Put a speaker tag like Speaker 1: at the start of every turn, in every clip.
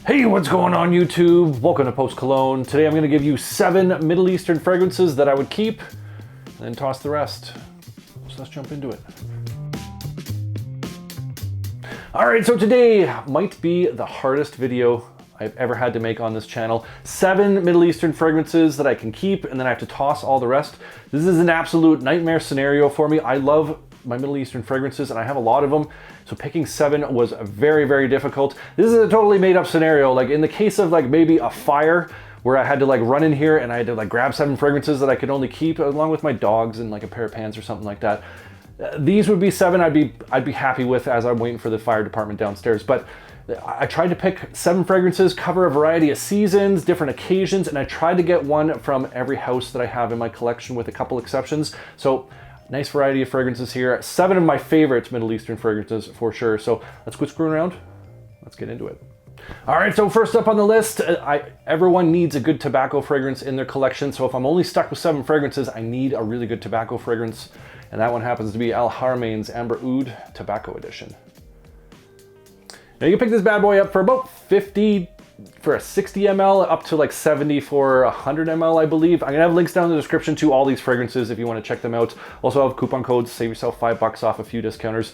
Speaker 1: Hey, what's going on YouTube? Welcome to Post Cologne. Today I'm going to give you 7 Middle Eastern fragrances that I would keep and then toss the rest. So let's jump into it. Alright, so today might be the hardest video I've ever had to make on this channel. 7 Middle Eastern fragrances that I can keep and then I have to toss all the rest. This is an absolute nightmare scenario for me. I love my Middle Eastern fragrances and I have a lot of them. So picking 7 was very, very difficult. This is a totally made up scenario. Like in the case of like maybe a fire where I had to like run in here and I had to like grab 7 fragrances that I could only keep along with my dogs and like a pair of pants or something like that. These would be 7 I'd be happy with as I'm waiting for the fire department downstairs. But I tried to pick 7 fragrances, cover a variety of seasons, different occasions, and I tried to get one from every house that I have in my collection with a couple exceptions. So nice variety of fragrances here. 7 of my favorite Middle Eastern fragrances for sure. So let's quit screwing around. Let's get into it. All right, so first up on the list, everyone needs a good tobacco fragrance in their collection. So if I'm only stuck with 7 fragrances, I need a really good tobacco fragrance. And that one happens to be Al Haramain's Amber Oud Tobacco Edition. Now you can pick this bad boy up for about 50 for a 60 ml, up to like 70 for 100 ml, I believe. I'm gonna have links down in the description to all these fragrances if you want to check them out. Also, I have coupon codes, save yourself $5 off a few discounters.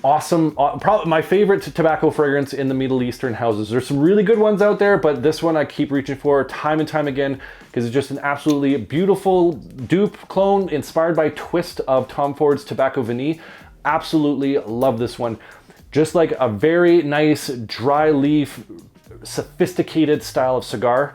Speaker 1: Awesome, probably my favorite tobacco fragrance in the Middle Eastern houses. There's some really good ones out there, but this one I keep reaching for time and time again because it's just an absolutely beautiful dupe clone inspired by a twist of Tom Ford's Tobacco Vanille. Absolutely love this one. Just like a very nice dry leaf, sophisticated style of cigar.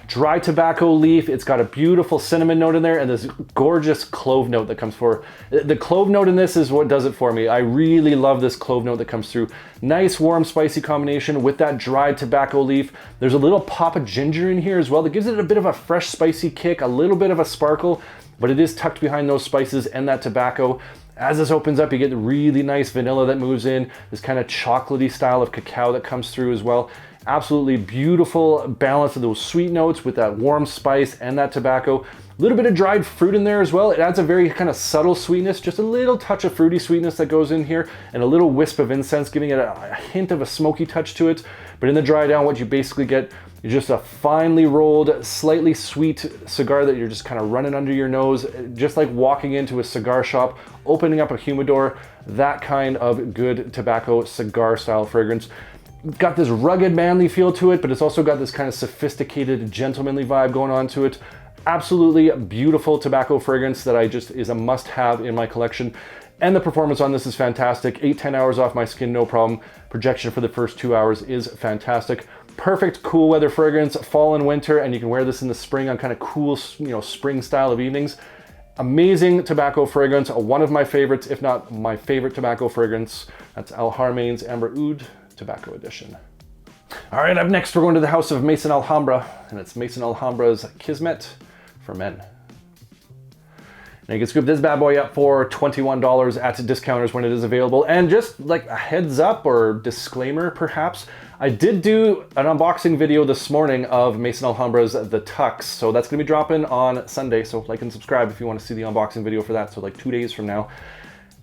Speaker 1: Dry tobacco leaf. It's got a beautiful cinnamon note in there and this gorgeous clove note that comes forward. The clove note in this is what does it for me. I really love this clove note that comes through. Nice warm spicy combination with that dried tobacco leaf. There's a little pop of ginger in here as well that gives it a bit of a fresh spicy kick, a little bit of a sparkle, but it is tucked behind those spices and that tobacco. As this opens up, you get the really nice vanilla that moves in, this kind of chocolatey style of cacao that comes through as well. Absolutely beautiful balance of those sweet notes with that warm spice and that tobacco. A little bit of dried fruit in there as well. It adds a very kind of subtle sweetness, just a little touch of fruity sweetness that goes in here and a little wisp of incense, giving it a hint of a smoky touch to it. But in the dry down, what you basically get is just a finely rolled, slightly sweet cigar that you're just kind of running under your nose, just like walking into a cigar shop, opening up a humidor, that kind of good tobacco cigar style fragrance. Got this rugged manly feel to it, but it's also got this kind of sophisticated gentlemanly vibe going on to it. Absolutely beautiful tobacco fragrance that is a must have in my collection. And the performance on this is fantastic. 8-10 hours off my skin, no problem. Projection for the first 2 hours is fantastic. Perfect cool weather fragrance, fall and winter, and you can wear this in the spring on kind of cool, spring style of evenings. Amazing tobacco fragrance, one of my favorites, if not my favorite tobacco fragrance. That's Al Haramain's Amber Oud Tobacco Edition. All right, up next we're going to the house of Maison Alhambra, and it's Maison Alhambra's Kismet for men. Now you can scoop this bad boy up for $21 at discounters when it is available. And just like a heads up or disclaimer perhaps, I did do an unboxing video this morning of Maison Alhambra's The Tux. So that's gonna be dropping on Sunday. So like and subscribe if you want to see the unboxing video for that. So like 2 days from now.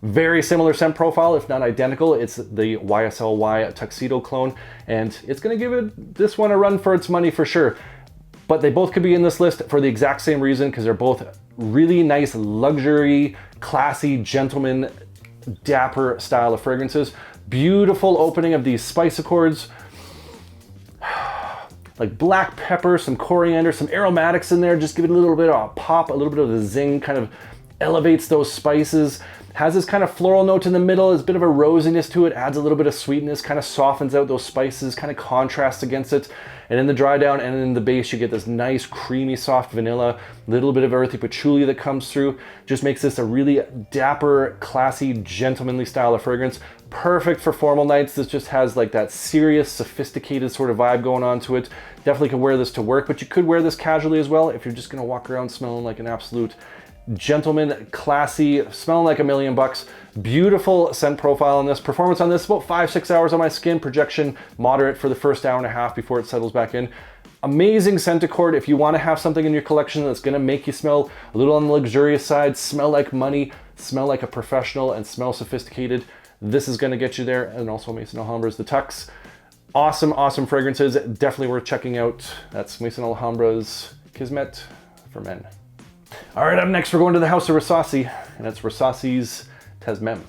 Speaker 1: Very similar scent profile, if not identical. It's the YSLY Tuxedo clone. And it's gonna give this one a run for its money for sure. But they both could be in this list for the exact same reason, because they're both really nice, luxury, classy, gentleman, dapper style of fragrances. Beautiful opening of these spice accords. Like black pepper, some coriander, some aromatics in there. Just give it a little bit of a pop, a little bit of the zing, kind of elevates those spices. Has this kind of floral note in the middle, there's a bit of a rosiness to it, adds a little bit of sweetness, kind of softens out those spices, kind of contrasts against it. And in the dry down and in the base, you get this nice, creamy, soft vanilla, little bit of earthy patchouli that comes through. Just makes this a really dapper, classy, gentlemanly style of fragrance. Perfect for formal nights. This just has like that serious, sophisticated sort of vibe going on to it. Definitely can wear this to work, but you could wear this casually as well if you're just gonna walk around smelling like an absolute gentleman, classy, smelling like $1 million. Beautiful scent profile on this. Performance on this, about 5-6 hours on my skin. Projection, moderate for the first hour and a half before it settles back in. Amazing scent accord if you want to have something in your collection that's going to make you smell a little on the luxurious side, smell like money, smell like a professional, and smell sophisticated. this is gonna get you there. And also Maison Alhambra's The Tux. Awesome, awesome fragrances. Definitely worth checking out. That's Maison Alhambra's Kismet for men. All right, up next, we're going to the house of Rasasi, and it's Rasaci's Tasman.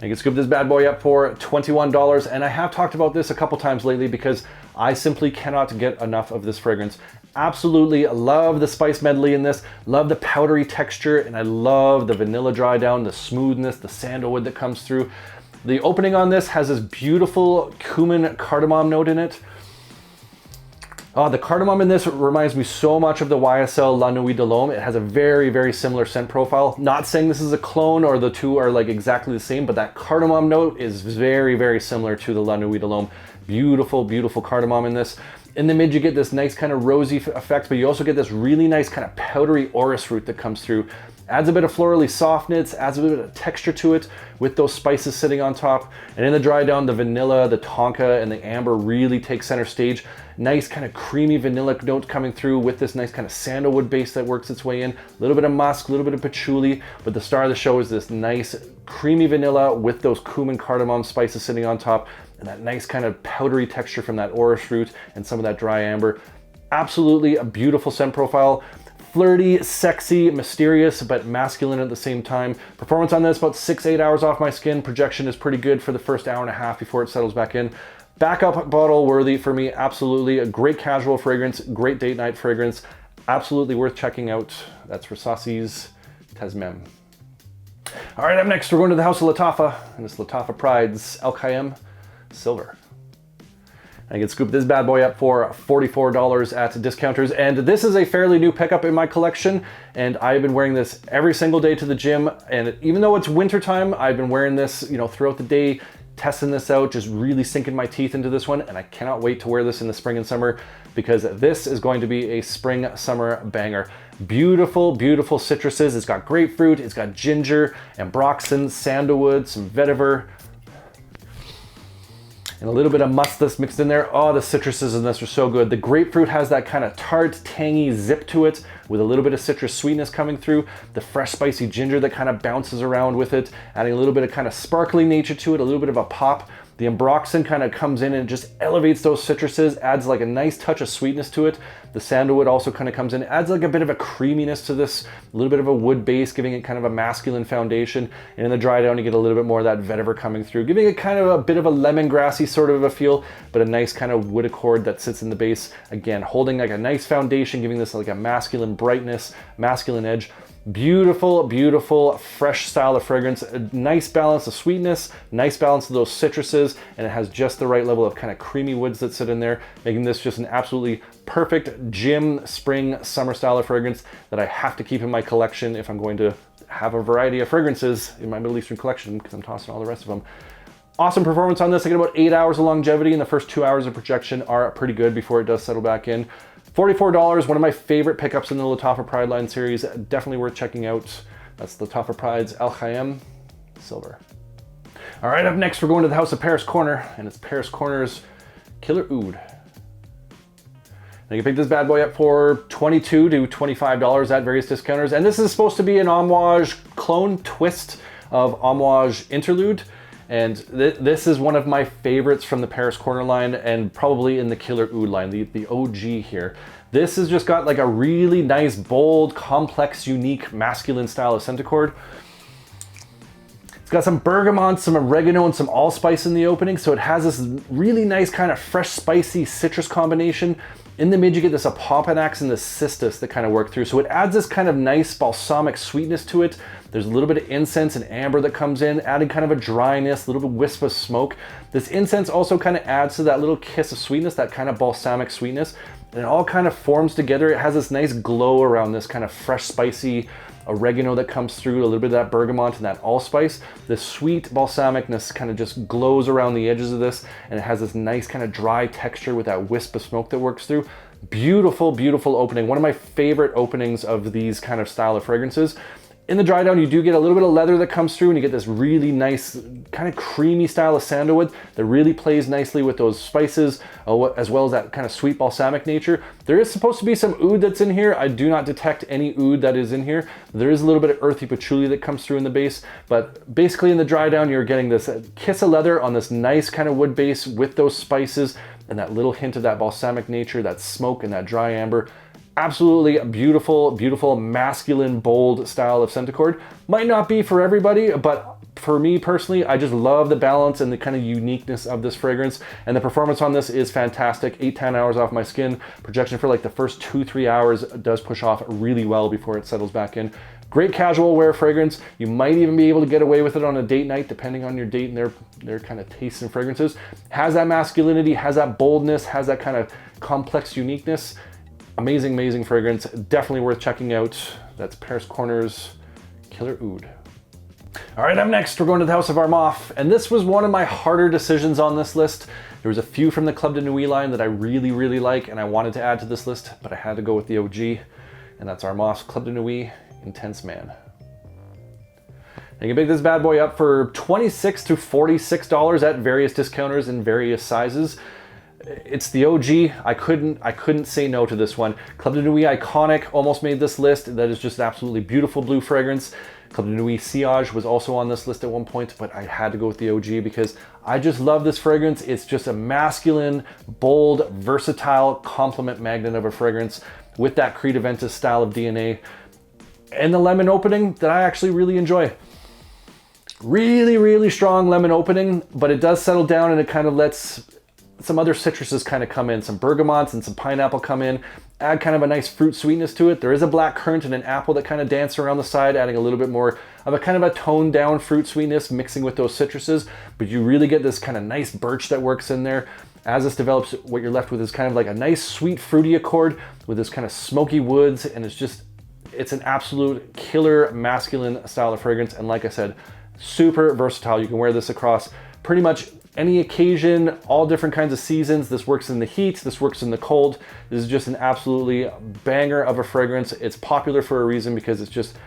Speaker 1: You can scoop this bad boy up for $21, and I have talked about this a couple times lately because I simply cannot get enough of this fragrance. Absolutely love the spice medley in this, love the powdery texture, and I love the vanilla dry down, the smoothness, the sandalwood that comes through. The opening on this has this beautiful cumin cardamom note in it. Oh, the cardamom in this reminds me so much of the YSL La Nuit de l'Homme. It has a very, very similar scent profile. Not saying this is a clone or the two are like exactly the same, but that cardamom note is very, very similar to the La Nuit de l'Homme. Beautiful, beautiful cardamom in this. In the mid, you get this nice kind of rosy effect, but you also get this really nice kind of powdery orris fruit that comes through. Adds a bit of florally softness, adds a bit of texture to it with those spices sitting on top. And in the dry down, the vanilla, the tonka, and the amber really take center stage. Nice kind of creamy vanilla note coming through with this nice kind of sandalwood base that works its way in. A little bit of musk, a little bit of patchouli, but the star of the show is this nice creamy vanilla with those cumin cardamom spices sitting on top, and that nice kind of powdery texture from that orris fruit and some of that dry amber. Absolutely a beautiful scent profile. Flirty, sexy, mysterious, but masculine at the same time. Performance on this, about 6-8 hours off my skin. Projection is pretty good for the first hour and a half before it settles back in. Backup bottle worthy for me, absolutely. A great casual fragrance, great date night fragrance. Absolutely worth checking out. That's Versace's Tasman. All right, up next, we're going to the house of Lattafa, and it's Lattafa Pride's Hayam Silver. I can scoop this bad boy up for $44 at discounters, and this is a fairly new pickup in my collection, and I've been wearing this every single day to the gym, and even though it's winter time, I've been wearing this, you know, throughout the day, testing this out, just really sinking my teeth into this one, and I cannot wait to wear this in the spring and summer because this is going to be a spring summer banger. Beautiful, beautiful citruses. It's got grapefruit, it's got ginger, ambroxan, sandalwood, some vetiver, and a little bit of musk that's mixed in there. Oh, the citruses in this are so good. The grapefruit has that kind of tart, tangy zip to it with a little bit of citrus sweetness coming through. The fresh, spicy ginger that kind of bounces around with it, adding a little bit of kind of sparkly nature to it, a little bit of a pop. The ambroxan kind of comes in and just elevates those citruses, adds like a nice touch of sweetness to it. The sandalwood also kind of comes in, adds like a bit of a creaminess to this, a little bit of a wood base, giving it kind of a masculine foundation. And in the dry down, you get a little bit more of that vetiver coming through, giving it kind of a bit of a lemongrassy sort of a feel, but a nice kind of wood accord that sits in the base. Again, holding like a nice foundation, giving this like a masculine brightness, masculine edge. Beautiful, beautiful, fresh style of fragrance. A nice balance of sweetness, nice balance of those citruses, and it has just the right level of kind of creamy woods that sit in there, making this just an absolutely perfect gym, spring, summer style of fragrance that I have to keep in my collection if I'm going to have a variety of fragrances in my Middle Eastern collection because I'm tossing all the rest of them. Awesome performance on this. I get about 8 hours of longevity, and the first 2 hours of projection are pretty good before it does settle back in. $44, one of my favorite pickups in the Lattafa Pride line series. Definitely worth checking out. That's Lattafa Pride's Hayam Silver. All right, up next, we're going to the House of Paris Corner, and it's Paris Corner's Killer Oud. Now you can pick this bad boy up for $22 to $25 at various discounters, and this is supposed to be an homage clone twist of homage interlude. And this is one of my favorites from the Paris Corner line and probably in the Killer Oud line, the OG here. This has just got like a really nice, bold, complex, unique, masculine style of scent accord. It's got some bergamot, some oregano, and some allspice in the opening, so it has this really nice kind of fresh, spicy citrus combination. In the mid, you get this apopanax and the cistus that kind of work through, so it adds this kind of nice balsamic sweetness to it. There's a little bit of incense and amber that comes in, adding kind of a dryness, a little bit of wisp of smoke. This incense also kind of adds to that little kiss of sweetness, that kind of balsamic sweetness, and it all kind of forms together. It has this nice glow around this kind of fresh, spicy oregano that comes through, a little bit of that bergamot and that allspice. The sweet balsamicness kind of just glows around the edges of this, and it has this nice kind of dry texture with that wisp of smoke that works through. Beautiful, beautiful opening. One of my favorite openings of these kind of style of fragrances. In the dry down, you do get a little bit of leather that comes through, and you get this really nice kind of creamy style of sandalwood that really plays nicely with those spices, as well as that kind of sweet balsamic nature. There is supposed to be some oud that's in here. I do not detect any oud that is in here. There is a little bit of earthy patchouli that comes through in the base, but basically in the dry down, you're getting this kiss of leather on this nice kind of wood base with those spices and that little hint of that balsamic nature, that smoke and that dry amber. Absolutely beautiful, beautiful, masculine, bold style of Centicord. Might not be for everybody, but for me personally, I just love the balance and the kind of uniqueness of this fragrance. And the performance on this is fantastic. 8-10 hours off my skin. Projection for like the first 2-3 hours does push off really well before it settles back in. Great casual wear fragrance. You might even be able to get away with it on a date night, depending on your date and their kind of tastes and fragrances. Has that masculinity, has that boldness, has that kind of complex uniqueness. Amazing, amazing fragrance. Definitely worth checking out. That's Paris Corner's Killer Oud. All right, up next, we're going to the House of Armaf. And this was one of my harder decisions on this list. There was a few from the Club de Nuit line that I really, really like, and I wanted to add to this list, but I had to go with the OG, and that's Armaf's Club de Nuit Intense Man. You can pick this bad boy up for $26 to $46 at various discounters in various sizes. It's the OG. I couldn't say no to this one. Club de Nuit Iconic almost made this list. That is just an absolutely beautiful blue fragrance. Club de Nuit Sillage was also on this list at one point, but I had to go with the OG because I just love this fragrance. It's just a masculine, bold, versatile compliment magnet of a fragrance with that Creed Aventus style of DNA. And the lemon opening that I actually really enjoy. Really, really strong lemon opening, but it does settle down and it kind of lets some other citruses kind of come in, some bergamots and some pineapple come in, add kind of a nice fruit sweetness to it. There is a black currant and an apple that kind of dance around the side, adding a little bit more of a kind of a toned down fruit sweetness mixing with those citruses, but you really get this kind of nice birch that works in there. As this develops, what you're left with is kind of like a nice sweet fruity accord with this kind of smoky woods, and it's an absolute killer masculine style of fragrance. And like I said, super versatile. You can wear this across pretty much any occasion, all different kinds of seasons. This works in the heat, this works in the cold. This is just an absolutely banger of a fragrance. It's popular for a reason because it's just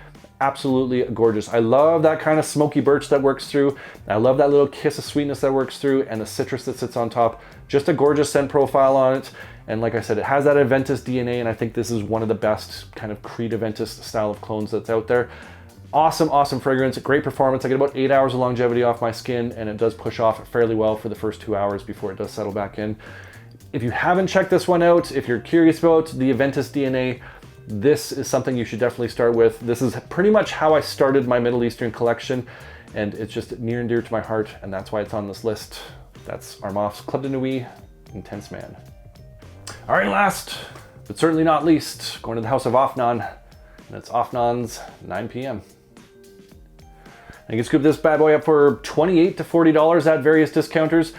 Speaker 1: absolutely gorgeous. I love that kind of smoky birch that works through. I love that little kiss of sweetness that works through, and the citrus that sits on top. Just a gorgeous scent profile on it. And like I said, it has that Aventus DNA, and I think this is one of the best kind of Creed Aventus style of clones that's out there. Awesome, awesome fragrance, great performance. I get about 8 hours of longevity off my skin, and it does push off fairly well for the first 2 hours before it does settle back in. If you haven't checked this one out, if you're curious about the Aventus DNA, this is something you should definitely start with. This is pretty much how I started my Middle Eastern collection, and it's just near and dear to my heart, and that's why it's on this list. That's Armaf's Club de Nuit Intense Man. All right, last, but certainly not least, going to the House of Afnan, and it's Afnan's 9 p.m. You can scoop this bad boy up for $28 to $40 at various discounters,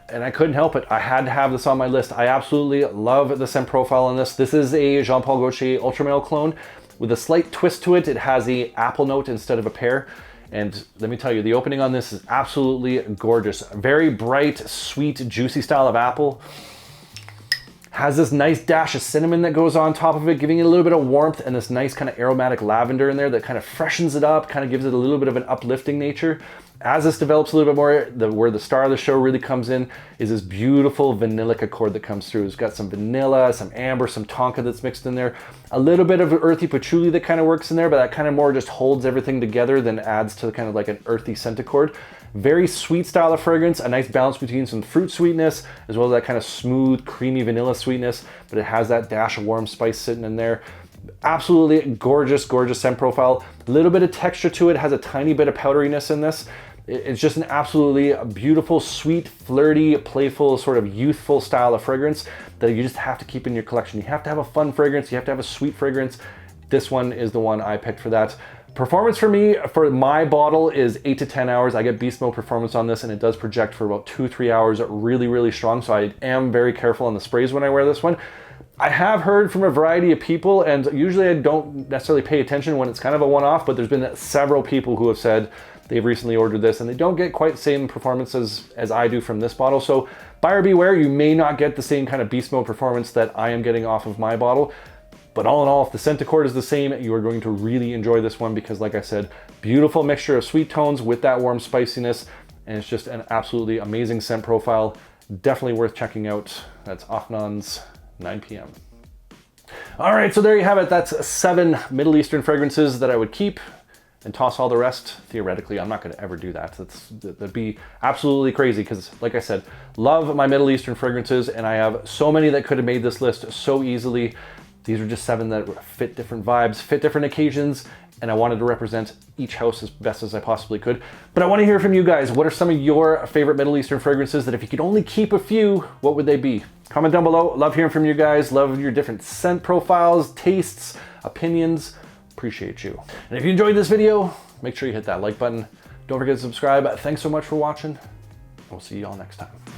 Speaker 1: and I couldn't help it. I had to have this on my list. I absolutely love the scent profile on this. This is a Jean Paul Gaultier Ultra Male clone with a slight twist to it. It has a apple note instead of a pear. And let me tell you, the opening on this is absolutely gorgeous. Very bright, sweet, juicy style of apple. Has this nice dash of cinnamon that goes on top of it, giving it a little bit of warmth, and this nice kind of aromatic lavender in there that kind of freshens it up, kind of gives it a little bit of an uplifting nature. As this develops a little bit more, where the star of the show really comes in is this beautiful vanillic accord that comes through. It's got some vanilla, some amber, some tonka that's mixed in there. A little bit of earthy patchouli that kind of works in there, but that kind of more just holds everything together than adds to kind of like an earthy scent accord. Very sweet style of fragrance, a nice balance between some fruit sweetness as well as that kind of smooth, creamy vanilla sweetness, but it has that dash of warm spice sitting in there. Absolutely gorgeous, gorgeous scent profile. A little bit of texture to it, has a tiny bit of powderiness in this. It's just an absolutely beautiful, sweet, flirty, playful, sort of youthful style of fragrance that you just have to keep in your collection. You have to have a fun fragrance, you have to have a sweet fragrance. This one is the one I picked for that. Performance for me, for my bottle, is 8 to 10 hours. I get beast mode performance on this, and it does project for about 2-3 hours really, really strong. So I am very careful on the sprays when I wear this one. I have heard from a variety of people, and usually I don't necessarily pay attention when it's kind of a one-off, but there's been several people who have said they've recently ordered this and they don't get quite the same performance as I do from this bottle. So buyer beware, you may not get the same kind of beast mode performance that I am getting off of my bottle. But all in all, if the scent accord is the same, you are going to really enjoy this one because, like I said, beautiful mixture of sweet tones with that warm spiciness, and it's just an absolutely amazing scent profile. Definitely worth checking out. That's Afnan's 9 p.m. All right, so there you have it. That's 7 Middle Eastern fragrances that I would keep and toss all the rest. Theoretically, I'm not going to ever do that. That'd be absolutely crazy because, like I said, love my Middle Eastern fragrances, and I have so many that could have made this list so easily. These are just 7 that fit different vibes, fit different occasions, and I wanted to represent each house as best as I possibly could. But I want to hear from you guys. What are some of your favorite Middle Eastern fragrances that if you could only keep a few, what would they be? Comment down below. Love hearing from you guys. Love your different scent profiles, tastes, opinions. Appreciate you. And if you enjoyed this video, make sure you hit that like button. Don't forget to subscribe. Thanks so much for watching. We'll see you all next time.